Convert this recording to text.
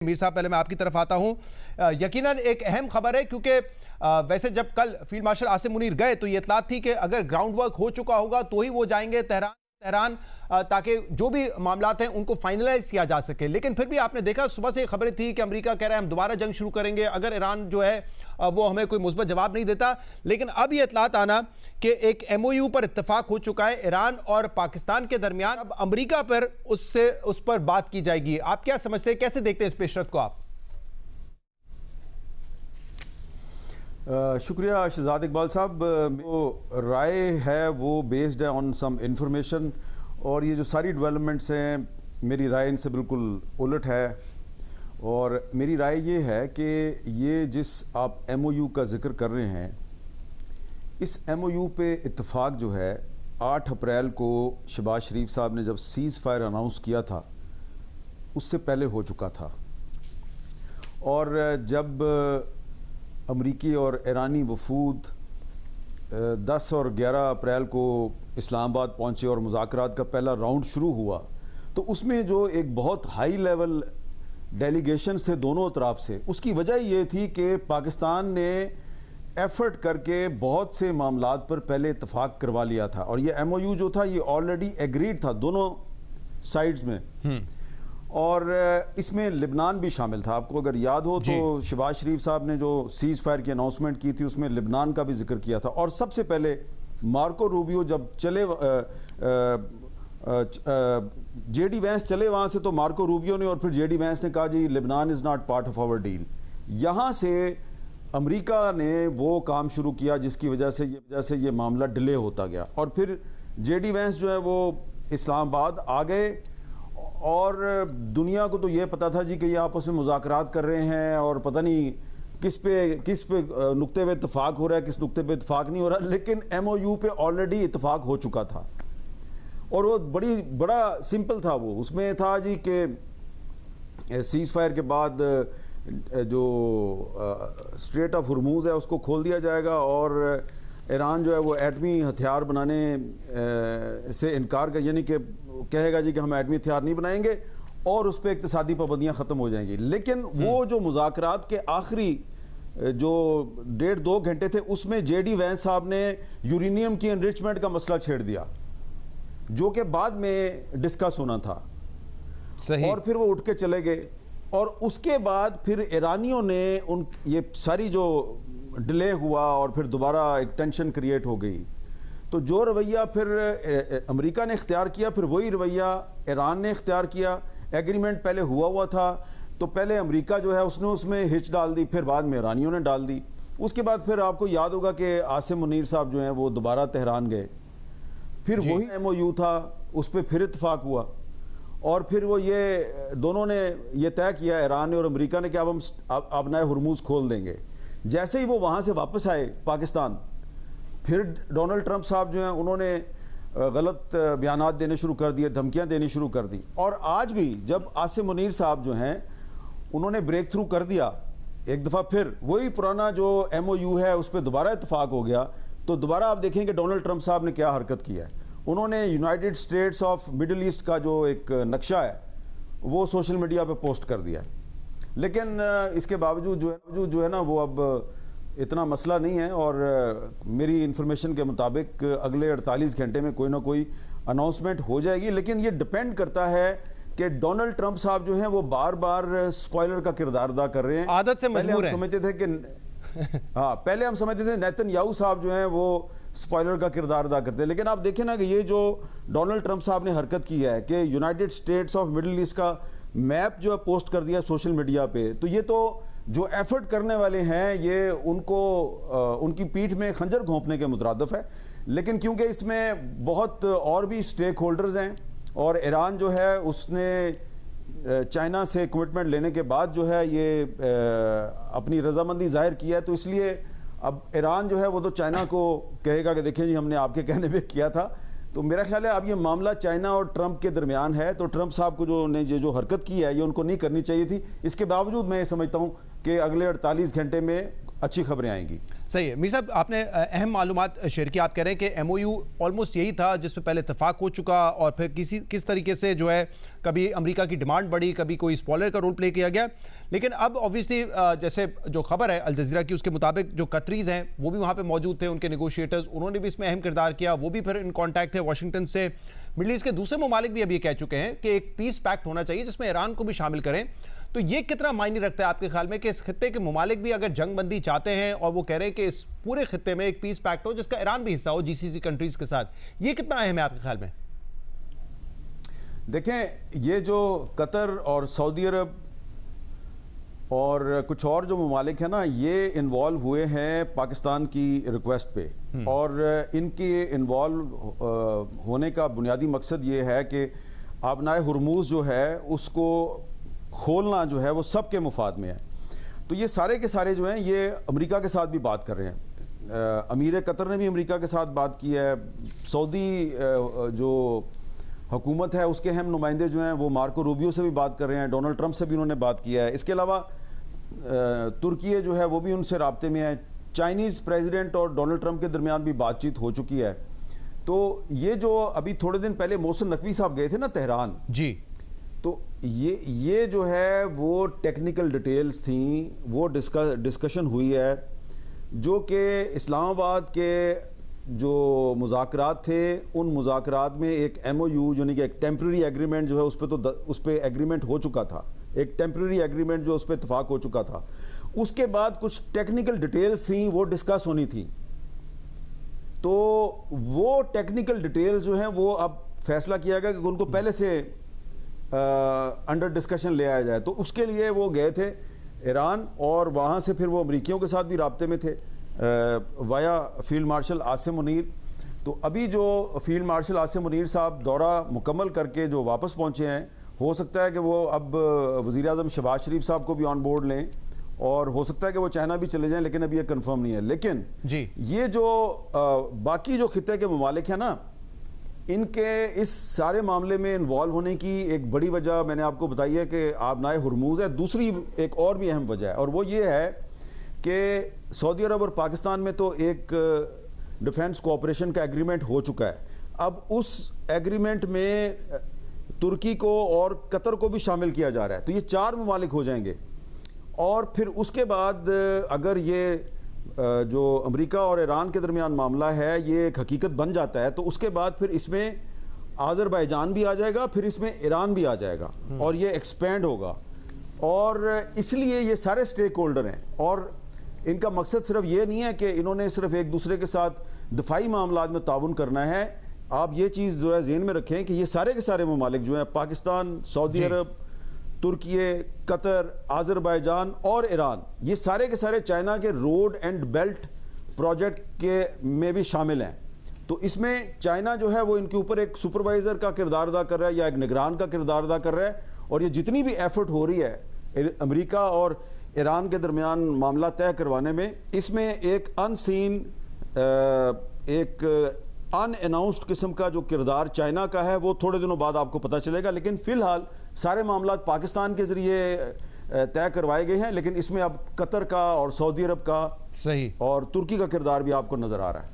میر صاحب پہلے میں آپ کی طرف آتا ہوں. یقیناً ایک اہم خبر ہے کیونکہ ویسے جب کل فیلڈ مارشل عاصم منیر گئے تو یہ اطلاع تھی کہ اگر گراؤنڈ ورک ہو چکا ہوگا تو ہی وہ جائیں گے تہران تاکہ جو بھی معاملات ہیں ان کو فائنلائز کیا جا سکے. لیکن پھر بھی آپ نے دیکھا صبح سے خبریں تھی کہ امریکہ کہہ رہا ہے ہم دوبارہ جنگ شروع کریں گے اگر ایران جو ہے وہ ہمیں کوئی مثبت جواب نہیں دیتا. لیکن اب یہ اطلاعات آنا کہ ایک ایم او یو پر اتفاق ہو چکا ہے ایران اور پاکستان کے درمیان, اب امریکہ پر اس پر بات کی جائے گی. آپ کیا سمجھتے ہیں, کیسے دیکھتے ہیں اس پیش رفت کو آپ؟ شکریہ شہزاد اقبال صاحب. جو رائے ہے وہ بیسڈ ہے آن سم انفارمیشن, اور یہ جو ساری ڈیولپمنٹس ہیں میری رائے ان سے بالکل الٹ ہے. اور میری رائے یہ ہے کہ یہ جس آپ ایم او یو کا ذکر کر رہے ہیں, اس ایم او یو پہ اتفاق جو ہے 8 اپریل کو شہباز شریف صاحب نے جب سیز فائر اناؤنس کیا تھا اس سے پہلے ہو چکا تھا. اور جب امریکی اور ایرانی وفود 10 اور 11 اپریل کو اسلام آباد پہنچے اور مذاکرات کا پہلا راؤنڈ شروع ہوا, تو اس میں جو ایک بہت ہائی لیول ڈیلیگیشنز تھے دونوں اطراف سے, اس کی وجہ یہ تھی کہ پاکستان نے ایفرٹ کر کے بہت سے معاملات پر پہلے اتفاق کروا لیا تھا. اور یہ ایم او یو جو تھا یہ آلریڈی ایگریڈ تھا دونوں سائڈز میں, اور اس میں لبنان بھی شامل تھا. آپ کو اگر یاد ہو تو شہباز شریف صاحب نے جو سیز فائر کی اناؤنسمنٹ کی تھی اس میں لبنان کا بھی ذکر کیا تھا. اور سب سے پہلے مارکو روبیو جب چلے جے ڈی وینس چلے وہاں سے, تو مارکو روبیو نے اور پھر جے ڈی وینس نے کہا جی لبنان is not part of our deal. یہاں سے امریکہ نے وہ کام شروع کیا جس کی وجہ سے یہ معاملہ ڈیلے ہوتا گیا. اور پھر جے ڈی وینس جو ہے وہ اسلام آباد آ گئے, اور دنیا کو تو یہ پتا تھا جی کہ یہ آپس میں مذاکرات کر رہے ہیں اور پتہ نہیں کس پہ نقطے پہ اتفاق ہو رہا ہے, کس نقطے پہ اتفاق نہیں ہو رہا. لیکن ایم او یو پہ آلریڈی اتفاق ہو چکا تھا, اور وہ بڑا سمپل تھا. وہ اس میں تھا جی کہ سیز فائر کے بعد جو اسٹریٹ آف ہرموز ہے اس کو کھول دیا جائے گا, اور ایران جو ہے وہ ایٹمی ہتھیار بنانے سے انکار کر, یعنی کہ کہے گا جی کہ ہم ایٹمی ہتھیار نہیں بنائیں گے, اور اس پہ اقتصادی پابندیاں ختم ہو جائیں گی. لیکن وہ جو مذاکرات کے آخری جو 1.5-2 گھنٹے تھے اس میں جے ڈی وینس صاحب نے یورینیم کی انریچمنٹ کا مسئلہ چھیڑ دیا, جو کہ بعد میں ڈسکس ہونا تھا. اور پھر وہ اٹھ کے چلے گئے, اور اس کے بعد پھر ایرانیوں نے یہ ساری جو ڈیلے ہوا اور پھر دوبارہ ایک ٹینشن کریٹ ہو گئی. تو جو رویہ پھر امریکہ نے اختیار کیا پھر وہی رویہ ایران نے اختیار کیا. ایگریمنٹ پہلے ہوا تھا تو پہلے امریکہ جو ہے اس میں ہچ ڈال دی, پھر بعد میں ایرانیوں نے ڈال دی. اس کے بعد پھر آپ کو یاد ہوگا کہ عاصم منیر صاحب جو ہیں وہ دوبارہ تہران گئے, پھر وہی ایم او یو تھا اس پہ پھر اتفاق ہوا, اور پھر وہ یہ دونوں نے یہ طے کیا ایران نے اور امریکہ نے کہ اب ہم آبنائے ہرموز کھول دیں گے. جیسے ہی وہ وہاں سے واپس آئے پاکستان, پھر ڈونلڈ ٹرمپ صاحب جو ہیں انہوں نے غلط بیانات دینے شروع کر دیے, دھمکیاں دینی شروع کر دی. اور آج بھی جب عاصم منیر صاحب جو ہیں انہوں نے بریک تھرو کر دیا ایک دفعہ, پھر وہی پرانا جو ایم او یو ہے اس پہ دوبارہ اتفاق ہو گیا, تو دوبارہ آپ دیکھیں کہ ڈونلڈ ٹرمپ صاحب نے کیا حرکت کی ہے. انہوں نے United States of Middle East کا جو ایک نقشہ ہے وہ سوشل میڈیا پہ پوسٹ کر دیا ہے. لیکن اس کے باوجود جو ہے نا وہ اب اتنا مسئلہ نہیں ہے, اور میری انفارمیشن کے مطابق اگلے 48 گھنٹے میں کوئی نہ کوئی اناؤنسمنٹ ہو جائے گی. لیکن یہ ڈپینڈ کرتا ہے کہ ڈونلڈ ٹرمپ صاحب جو ہیں وہ بار بار سپوائلر کا کردار ادا کر رہے ہیں. عادت سے مجبور ہیں. پہلے ہم سمجھتے تھے نیتن یاہو صاحب جو ہیں وہ سپوائلر کا کردار ادا کرتے ہیں, لیکن آپ دیکھیں نا کہ یہ جو ڈونلڈ ٹرمپ صاحب نے حرکت کی ہے کہ United States of Middle East کا میپ جو ہے پوسٹ کر دیا سوشل میڈیا پہ, تو یہ تو جو ایفرٹ کرنے والے ہیں یہ ان کی پیٹھ میں خنجر گھونپنے کے مترادف ہے. لیکن کیونکہ اس میں بہت اور بھی سٹیک ہولڈرز ہیں, اور ایران جو ہے اس نے چائنا سے کمٹمنٹ لینے کے بعد جو ہے یہ اپنی رضامندی ظاہر کی ہے, تو اس لیے اب ایران جو ہے وہ تو چائنا کو کہے گا کہ دیکھیں جی ہم نے آپ کے کہنے پہ کیا تھا. تو میرا خیال ہے اب یہ معاملہ چائنا اور ٹرمپ کے درمیان ہے, تو ٹرمپ صاحب کو جو حرکت کی ہے یہ ان کو نہیں کرنی چاہیے تھی. اس کے باوجود میں یہ سمجھتا ہوں کہ اگلے 48 گھنٹے میں اچھی خبریں آئیں گی. صحیح ہے میر صاحب، آپ نے اہم معلومات شیئر کی. آپ کہہ رہے ہیں کہ ایم او یو آلموسٹ یہی تھا جس پہ پہلے اتفاق ہو چکا اور پھر کس طریقے سے جو ہے کبھی امریکہ کی ڈیمانڈ بڑھی، کبھی کوئی اسپوائلر کا رول پلے کیا گیا. لیکن اب آبویسلی جیسے جو خبر ہے الجزیرہ کی، اس کے مطابق جو قطریز ہیں وہ بھی وہاں پہ موجود تھے، ان کے نیگوشیٹرز، انہوں نے بھی اس میں اہم کردار کیا، وہ بھی پھر ان کانٹیکٹ تھے واشنگٹن سے. مڈل ایسٹ کے دوسرے ممالک بھی اب یہ کہہ چکے ہیں کہ ایک پیس پیکٹ ہونا چاہیے جس میں ایران کو بھی شامل کریں. تو یہ کتنا معنی رکھتا ہے آپ کے خیال میں کہ اس خطے کے ممالک بھی اگر جنگ بندی چاہتے ہیں اور وہ کہہ رہے ہیں کہ اس پورے خطے میں ایک پیس پیکٹ ہو جس کا ایران بھی حصہ ہو جی سی سی کنٹریز کے ساتھ، یہ کتنا اہم ہے آپ کے خیال میں؟ دیکھیں، یہ جو قطر اور سعودی عرب اور کچھ اور جو ممالک ہیں نا، یہ انوالو ہوئے ہیں پاکستان کی ریکویسٹ پہ، اور ان کے انوالو ہونے کا بنیادی مقصد یہ ہے کہ آبنائے ہرموز جو ہے اس کو کھولنا جو ہے وہ سب کے مفاد میں ہے. تو یہ سارے کے سارے جو ہیں یہ امریکہ کے ساتھ بھی بات کر رہے ہیں. امیر قطر نے بھی امریکہ کے ساتھ بات کی ہے. سعودی جو حکومت ہے اس کے اہم نمائندے جو ہیں وہ مارکو روبیو سے بھی بات کر رہے ہیں، ڈونلڈ ٹرمپ سے بھی انہوں نے بات کیا ہے. اس کے علاوہ ترکی جو ہے وہ بھی ان سے رابطے میں ہے. چائنیز پریزیڈنٹ اور ڈونلڈ ٹرمپ کے درمیان بھی بات چیت ہو چکی ہے. تو یہ جو ابھی تھوڑے دن پہلے محسن نقوی صاحب گئے تھے نا تہران، جی، تو یہ جو ہے وہ ٹیکنیکل ڈیٹیلز تھیں، وہ ڈسکشن ہوئی ہے جو کہ اسلام آباد کے جو مذاکرات تھے ان مذاکرات میں ایک ایم او یو یعنی کہ ایک ٹیمپرری ایگریمنٹ جو ہے اس پہ ایگریمنٹ ہو چکا تھا، ایک ٹیمپرری ایگریمنٹ جو اس پہ اتفاق ہو چکا تھا. اس کے بعد کچھ ٹیکنیکل ڈیٹیلز تھیں وہ ڈسکس ہونی تھیں. تو وہ ٹیکنیکل ڈیٹیل جو ہیں وہ اب فیصلہ کیا گیا کہ ان کو پہلے سے انڈر ڈسکشن لے آیا جائے. تو اس کے لیے وہ گئے تھے ایران، اور وہاں سے پھر وہ امریکیوں کے ساتھ بھی رابطے میں تھے وایا فیلڈ مارشل عاصم منیر. تو ابھی جو فیلڈ مارشل عاصم منیر صاحب دورہ مکمل کر کے جو واپس پہنچے ہیں، ہو سکتا ہے کہ وہ اب وزیر اعظم شہباز شریف صاحب کو بھی آن بورڈ لیں، اور ہو سکتا ہے کہ وہ چائنا بھی چلے جائیں، لیکن ابھی یہ کنفرم نہیں ہے. لیکن جی، یہ جو باقی جو خطے کے ممالک ہیں نا، ان کے اس سارے معاملے میں انوالو ہونے کی ایک بڑی وجہ میں نے آپ کو بتائی ہے کہ آبنائے ہرموز ہے. دوسری ایک اور بھی اہم وجہ ہے، اور وہ یہ ہے کہ سعودی عرب اور پاکستان میں تو ایک ڈیفنس کوآپریشن کا ایگریمنٹ ہو چکا ہے. اب اس ایگریمنٹ میں ترکی کو اور قطر کو بھی شامل کیا جا رہا ہے. تو یہ 4 ممالک ہو جائیں گے، اور پھر اس کے بعد اگر یہ جو امریکہ اور ایران کے درمیان معاملہ ہے یہ ایک حقیقت بن جاتا ہے، تو اس کے بعد پھر اس میں آذربائیجان بھی آ جائے گا، پھر اس میں ایران بھی آ جائے گا، اور یہ ایکسپینڈ ہوگا. اور اس لیے یہ سارے سٹیک ہولڈر ہیں، اور ان کا مقصد صرف یہ نہیں ہے کہ انہوں نے صرف ایک دوسرے کے ساتھ دفاعی معاملات میں تعاون کرنا ہے. آپ یہ چیز جو ہے ذہن میں رکھیں کہ یہ سارے کے سارے ممالک جو ہیں، پاکستان، سعودی عرب، ترکی، قطر، آذربائیجان اور ایران، یہ سارے کے سارے چائنا کے روڈ اینڈ بیلٹ پروجیکٹ کے میں بھی شامل ہیں. تو اس میں چائنا جو ہے وہ ان کے اوپر ایک سپروائزر کا کردار ادا کر رہا ہے یا ایک نگران کا کردار ادا کر رہا ہے. اور یہ جتنی بھی ایفرٹ ہو رہی ہے امریکہ اور ایران کے درمیان معاملہ طے کروانے میں، اس میں ایک ان سین ایک ان اناؤنسڈ قسم کا جو کردار چائنا کا ہے وہ تھوڑے دنوں بعد آپ کو پتہ چلے گا. لیکن فی الحال سارے معاملات پاکستان کے ذریعے طے کروائے گئے ہیں، لیکن اس میں اب قطر کا اور سعودی عرب کا صحیح، اور ترکی کا کردار بھی آپ کو نظر آ رہا ہے.